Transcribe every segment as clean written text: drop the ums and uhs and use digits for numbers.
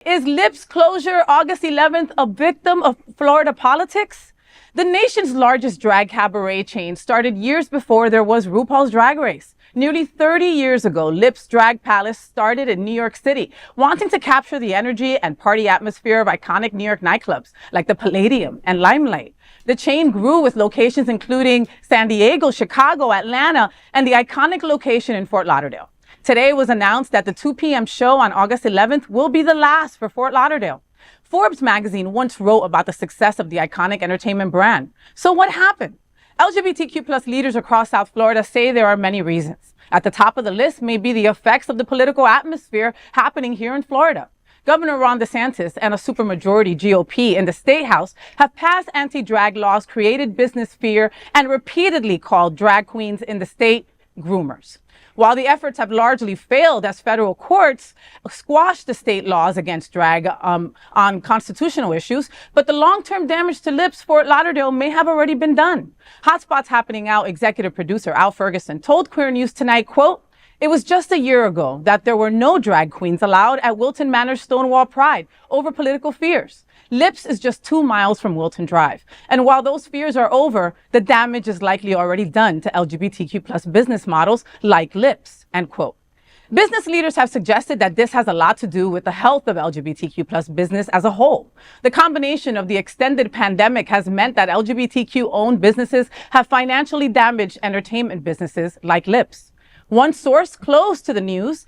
Is Lips closure August 11th a victim of Florida politics? The nation's largest drag cabaret chain started years before there was RuPaul's Drag Race. Nearly 30 years ago, Lips Drag Palace started in New York City, wanting to capture the energy and party atmosphere of iconic New York nightclubs like the Palladium and Limelight. The chain grew with locations including San Diego, Chicago, Atlanta, and the iconic location in Fort Lauderdale. Today it was announced that the 2 p.m. show on August 11th will be the last for Fort Lauderdale. Forbes Magazine once wrote about the success of the iconic entertainment brand. So what happened? LGBTQ plus leaders across South Florida say there are many reasons. At the top of the list may be the effects of the political atmosphere happening here in Florida. Governor Ron DeSantis and a supermajority GOP in the State House have passed anti-drag laws, created business fear, and repeatedly called drag queens in the state groomers. While the efforts have largely failed as federal courts squashed the state laws against drag on constitutional issues, but the long-term damage to Lips Fort Lauderdale may have already been done. Hotspots Happening Out executive producer Ferguson told Queer News Tonight, quote, "It was just a year ago that there were no drag queens allowed at Wilton Manors Stonewall Pride over political fears. Lips is just 2 miles from Wilton Drive. And while those fears are over, the damage is likely already done to LGBTQ plus business models like Lips," end quote. Business leaders have suggested that this has a lot to do with the health of LGBTQ plus business as a whole. The combination of the extended pandemic has meant that LGBTQ-owned businesses have financially damaged entertainment businesses like Lips. One source close to the news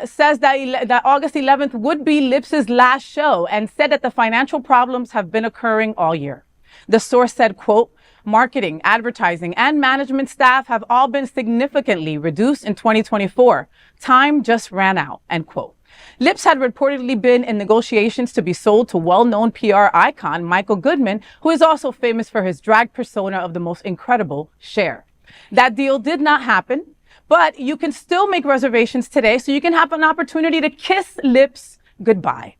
says that August 11th would be Lips's last show and said that the financial problems have been occurring all year. The source said, quote, "Marketing, advertising, and management staff have all been significantly reduced in 2024. Time just ran out," end quote. Lips had reportedly been in negotiations to be sold to well-known PR icon Michael Goodman, who is also famous for his drag persona of the most incredible Cher. That deal did not happen. But you can still make reservations today, so you can have an opportunity to kiss Lips goodbye.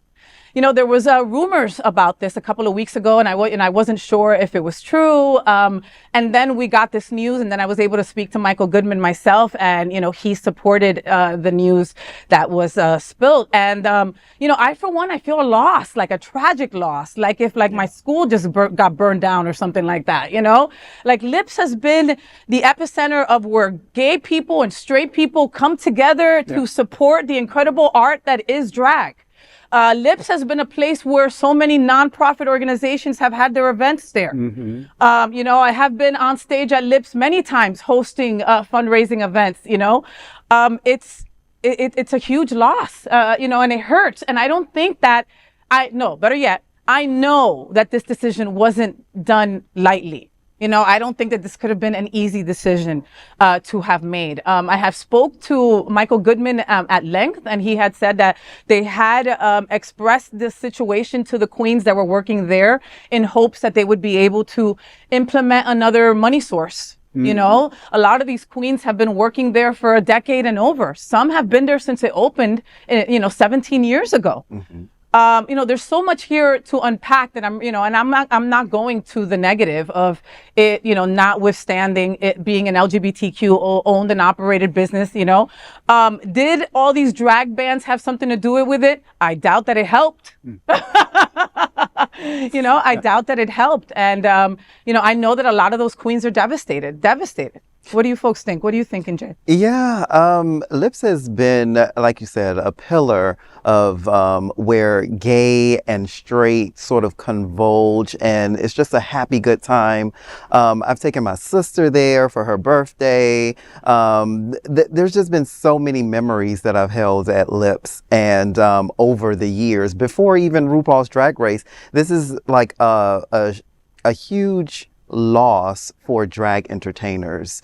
You know, there was rumors about this a couple of weeks ago, and I wasn't sure if it was true. And then we got this news, and then I was able to speak to Michael Goodman myself, and he supported the news that was spilled. And I, for one, I feel a loss, like a tragic loss, like if my school just got burned down or something like that. Like Lips has been the epicenter of where gay people and straight people come together to support the incredible art that is drag. Lips has been a place where so many nonprofit organizations have had their events there. Mm-hmm. I have been on stage at Lips many times hosting fundraising events. It's a huge loss, and it hurts. And I don't think that better yet, I know that this decision wasn't done lightly. I don't think that this could have been an easy decision to have made. I have spoke to Michael Goodman at length, and he had said that they had expressed this situation to the queens that were working there in hopes that they would be able to implement another money source. Mm-hmm. A lot of these queens have been working there for a decade and over. Some have been there since it opened, 17 years ago. Mm-hmm. There's so much here to unpack that I'm not going to the negative of it, notwithstanding it being an LGBTQ owned and operated business, Did all these drag bans have something to do with it? I doubt that it helped. I doubt that it helped. And, I know that a lot of those queens are devastated. What do you folks think? What are you thinking, Jay? Yeah, Lips has been, like you said, a pillar of where gay and straight sort of converge, and it's just a happy, good time. I've taken my sister there for her birthday. There's just been so many memories that I've held at Lips, and over the years, before even RuPaul's Drag Race, this is like a huge loss for drag entertainers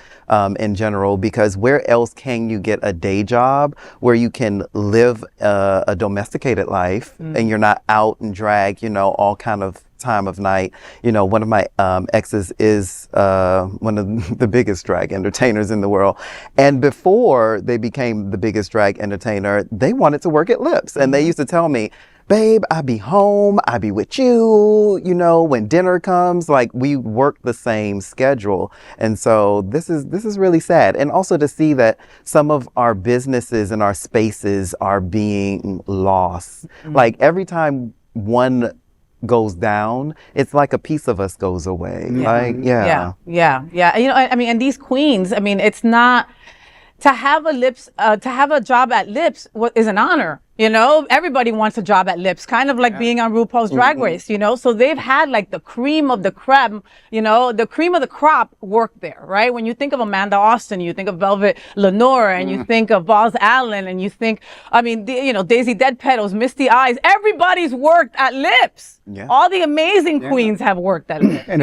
in general, because where else can you get a day job where you can live a domesticated life and you're not out and drag, all kind of time of night. One of my exes is one of the biggest drag entertainers in the world. And before they became the biggest drag entertainer, they wanted to work at Lips. And they used to tell me, babe, I'll be home. I'll be with you. You know, when dinner comes, like we work the same schedule. And so this is really sad. And also to see that some of our businesses and our spaces are being lost. Like every time one goes down, it's like a piece of us goes away. Like, yeah. You know, I mean, and these queens, I mean, it's not to have a job at Lips is an honor. You know, everybody wants a job at Lips, kind of like being on RuPaul's Drag Race, you know? So they've had like the cream of the creme, you know, the cream of the crop work there, right? When you think of Amanda Austin, you think of Velvet Lenore, and you think of Boz Allen, and you think, I mean, you know, Daisy Dead Petals, Misty Eyes, everybody's worked at Lips. Yeah. All the amazing queens have worked at Lips, and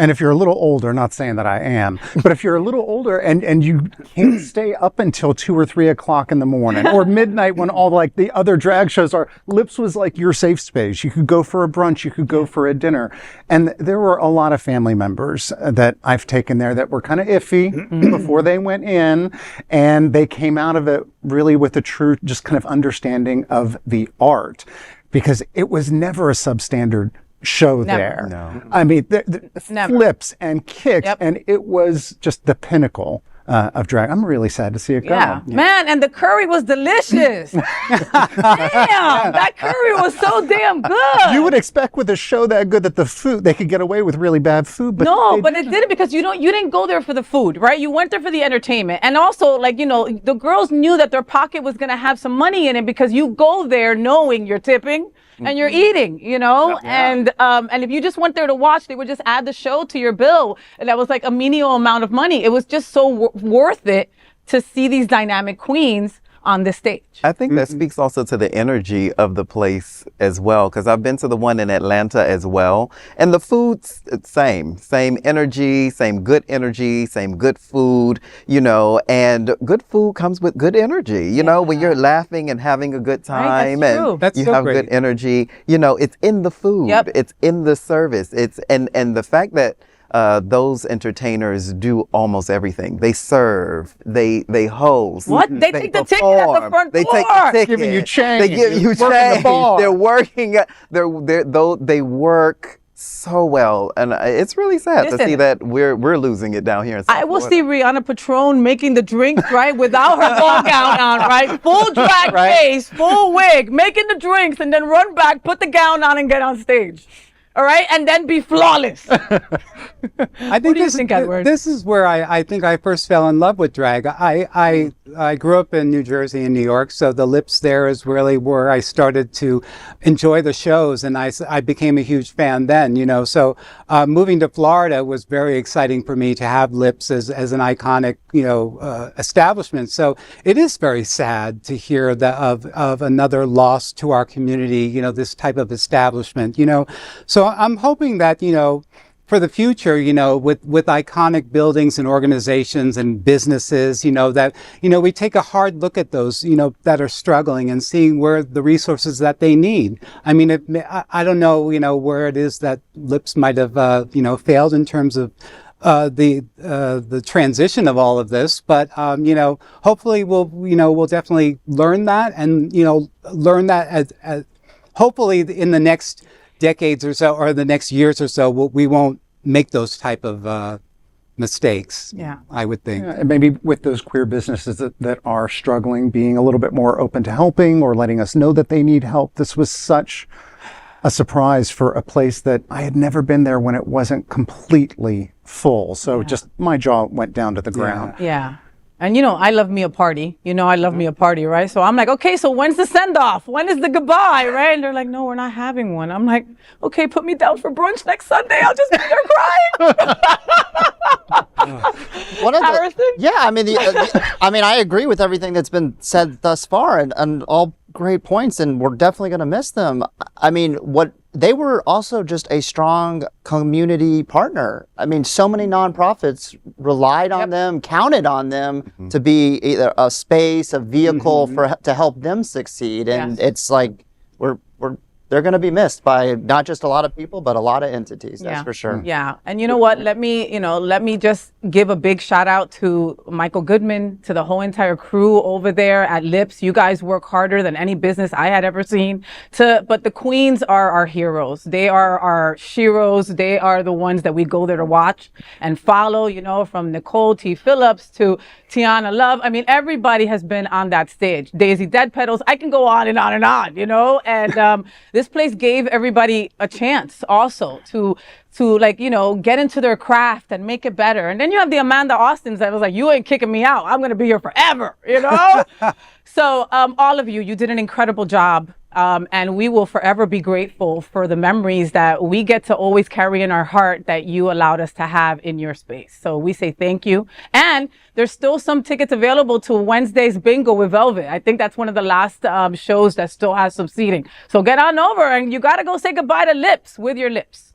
if you're a little older, not saying that I am, but if you're a little older and you can't stay up until 2 or 3 o'clock in the morning or midnight when all like the other drag shows are, Lips was like your safe space. You could go for a brunch, you could go for a dinner. And there were a lot of family members that I've taken there that were kind of iffy before they went in, and they came out of it really with a true just kind of understanding of the art, because it was never a substandard show there. No. I mean, the flips and kicks, and it was just the pinnacle of drag. I'm really sad to see it go. Yeah, man, and the curry was delicious. Damn, that curry was so damn good. You would expect with a show that good that the food, they could get away with really bad food, but no, but it didn't, because you didn't go there for the food, right? You went there for the entertainment, and also, like, you know, the girls knew that their pocket was gonna have some money in it, because you go there knowing you're tipping and you're eating, you know, and if you just went there to watch, they would just add the show to your bill, and that was like a menial amount of money. It was just so worth it to see these dynamic queens on the stage. I think that speaks also to the energy of the place as well, because I've been to the one in Atlanta as well, and the food's same energy, same good food, you know, and good food comes with good energy, you know, when you're laughing and having a good time, and that's you have good energy, you know, it's in the food, it's in the service, it's and the fact that those entertainers do almost everything. They serve, they host. What? They take the ticket at the front door. They take the ticket. Giving you change. They give you change. They're working. They work so well, and it's really sad to see that we're losing it down here in South I will Florida. see Rihanna Patron making the drinks, right, without her ball gown on, right? Full drag face, full wig, making the drinks, and then run back, put the gown on, and get on stage. All right, and then be flawless. I think this is where I think I first fell in love with drag. I grew up in New Jersey and New York, so the Lips there is really where I started to enjoy the shows, and I became a huge fan then, you know. So moving to Florida was very exciting for me to have Lips as an iconic, you know, establishment. So it is very sad to hear of another loss to our community, you know, this type of establishment, you know. So I'm hoping that, you know, for the future, you know, with iconic buildings and organizations and businesses, you know, that, you know, we take a hard look at those, you know, that are struggling and seeing where the resources that they need. I mean, I don't know, you know, where it is that Lips might have, you know, failed in terms of the transition of all of this, but you know, hopefully we'll definitely learn that, and you know, learn that as hopefully in the next decades or so, or the next years or so, we won't make those type of mistakes. Yeah, I would think. Yeah, and maybe with those queer businesses that are struggling, being a little bit more open to helping or letting us know that they need help. This was such a surprise for a place that I had never been there when it wasn't completely full. So just my jaw went down to the ground. Yeah. And you know, I love me a party. You know, I love me a party, right? So I'm like, okay, so when's the send-off? When is the goodbye, right? And they're like, no, we're not having one. I'm like, okay, put me down for brunch next Sunday. I'll just be there crying. I mean, I agree with everything that's been said thus far, and all great points, and we're definitely going to miss them. I mean, they were also just a strong community partner. I mean, so many nonprofits relied on them, counted on them to be either a space, a vehicle to help them succeed. And it's like we're they're going to be missed by not just a lot of people, but a lot of entities. That's for sure. Yeah. And you know what? Let me just give a big shout out to Michael Goodman, to the whole entire crew over there at Lips. You guys work harder than any business I had ever seen. But the queens are our heroes. They are our sheroes. They are the ones that we go there to watch and follow, from Nicole T. Phillips to Tiana Love. I mean, everybody has been on that stage. Daisy Dead Petals. I can go on and on and on, and this place gave everybody a chance also to get into their craft and make it better. And then you have the Amanda Austins that was like, you ain't kicking me out. I'm going to be here forever, So all of you did an incredible job. And we will forever be grateful for the memories that we get to always carry in our heart that you allowed us to have in your space. So we say thank you. And there's still some tickets available to Wednesday's bingo with Velvet. I think that's one of the last shows that still has some seating. So get on over and you got to go say goodbye to Lips with your lips.